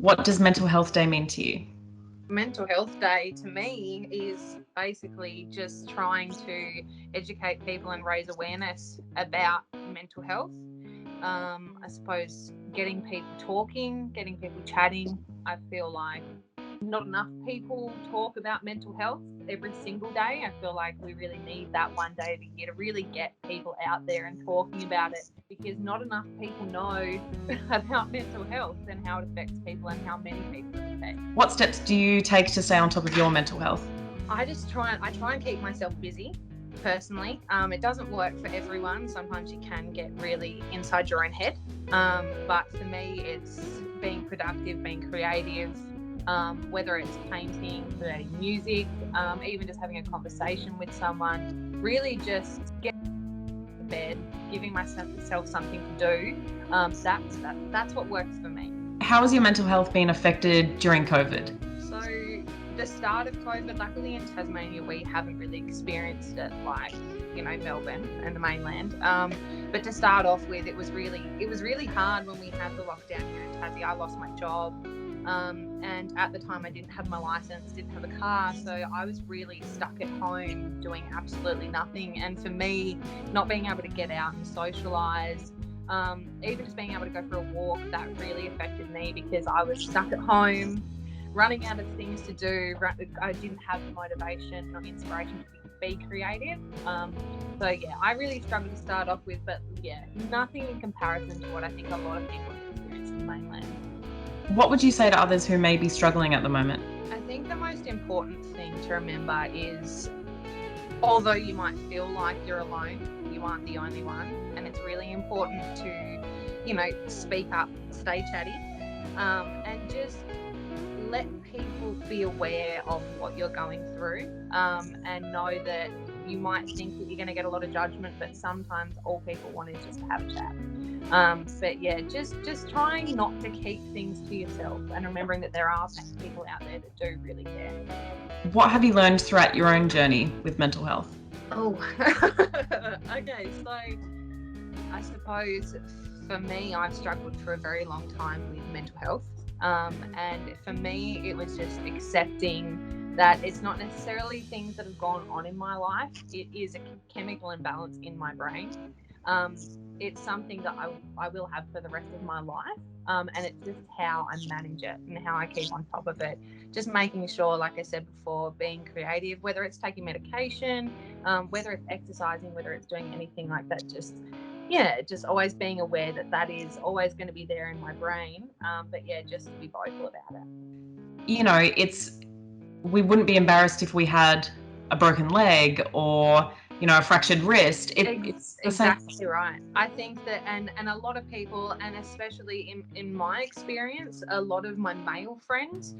What does Mental Health Day mean to you? Mental Health Day to me is basically just trying to educate people and raise awareness about mental health. I suppose getting people talking, getting people chatting. I feel like not enough people talk about mental health every single day. I feel like we really need that one day of the year to really get people out there and talking about it, because not enough people know about mental health and how it affects people and how many people it affects. What steps do you take to stay on top of your mental health? I try and keep myself busy. Personally, it doesn't work for everyone. Sometimes you can get really inside your own head, but for me it's being productive, being creative, whether it's painting, creating music, even just having a conversation with someone. Really just getting to bed, giving myself something to do. That's what works for me. How has your mental health been affected during COVID? So the start of COVID, luckily in Tasmania, we haven't really experienced it like, Melbourne and the mainland. But to start off with, it was really hard when we had the lockdown here in Tassie. I lost my job. And at the time I didn't have my license, didn't have a car, so I was really stuck at home doing absolutely nothing. And for me, not being able to get out and socialise, even just being able to go for a walk, that really affected me, because I was stuck at home, running out of things to do. I didn't have the motivation or inspiration to be creative. So yeah, I really struggled to start off with, but yeah, nothing in comparison to what I think a lot of people have experienced in the mainland. What would you say to others who may be struggling at the moment? I think the most important thing to remember is, although you might feel like you're alone, you aren't the only one. And it's really important to, speak up, stay chatty, and just let people be aware of what you're going through, and know that you might think that you're going to get a lot of judgment, but sometimes all people want is just to have a chat. But yeah, just trying not to keep things to yourself, and remembering that there are people out there that do really care. What have you learned throughout your own journey with mental health? Oh, okay. So I suppose for me, I've struggled for a very long time with mental health. And for me, it was just accepting that it's not necessarily things that have gone on in my life. It is a chemical imbalance in my brain. It's something that I will have for the rest of my life, and it's just how I manage it and how I keep on top of it. Just making sure, like I said before, being creative, whether it's taking medication, whether it's exercising, whether it's doing anything like that, just always being aware that is always going to be there in my brain, but yeah, just to be vocal about it. We wouldn't be embarrassed if we had a broken leg or a fractured wrist. It's exactly right. I think that, and a lot of people, and especially in my experience, a lot of my male friends,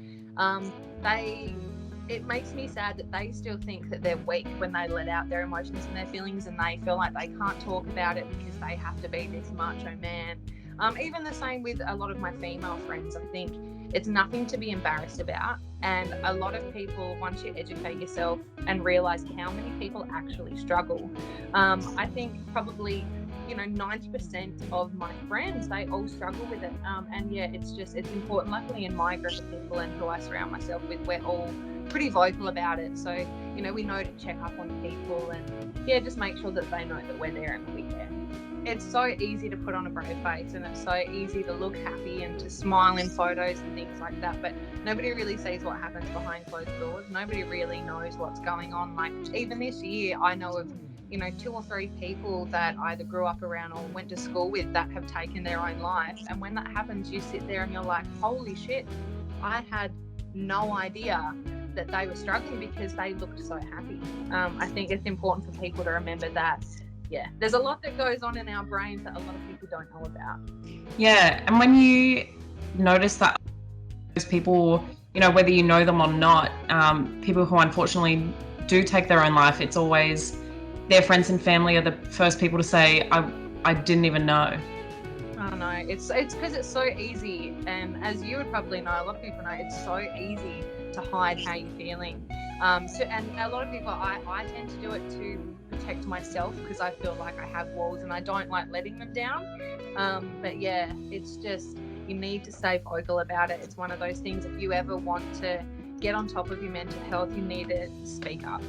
it makes me sad that they still think that they're weak when they let out their emotions and their feelings, and they feel like they can't talk about it because they have to be this macho man. Even the same with a lot of my female friends. I think it's nothing to be embarrassed about. And a lot of people, once you educate yourself and realise how many people actually struggle, I think probably 90% of my friends, they all struggle with it. And yeah, it's important. Luckily in my group of people and who I surround myself with, we're all pretty vocal about it. So, we know to check up on people and yeah, just make sure that they know that we're there and that we care. It's so easy to put on a brave face, and it's so easy to look happy and to smile in photos and things like that, but nobody really sees what happens behind closed doors. Nobody really knows what's going on. Like, even this year, I know of 2 or 3 people that either grew up around or went to school with that have taken their own life. And when that happens, you sit there and you're like, holy shit, I had no idea that they were struggling because they looked so happy. I think it's important for people to remember that, yeah, there's a lot that goes on in our brains that a lot of people don't know about. Yeah, and when you notice that those people, whether you know them or not, people who unfortunately do take their own life, it's always their friends and family are the first people to say, I didn't even know. I don't know. It's because it's so easy, and as you would probably know, a lot of people know, it's so easy to hide how you're feeling. And a lot of people, I tend to do it to protect myself because I feel like I have walls and I don't like letting them down. But yeah, it's just, You need to stay vocal about it. It's one of those things, if you ever want to get on top of your mental health, you need to speak up.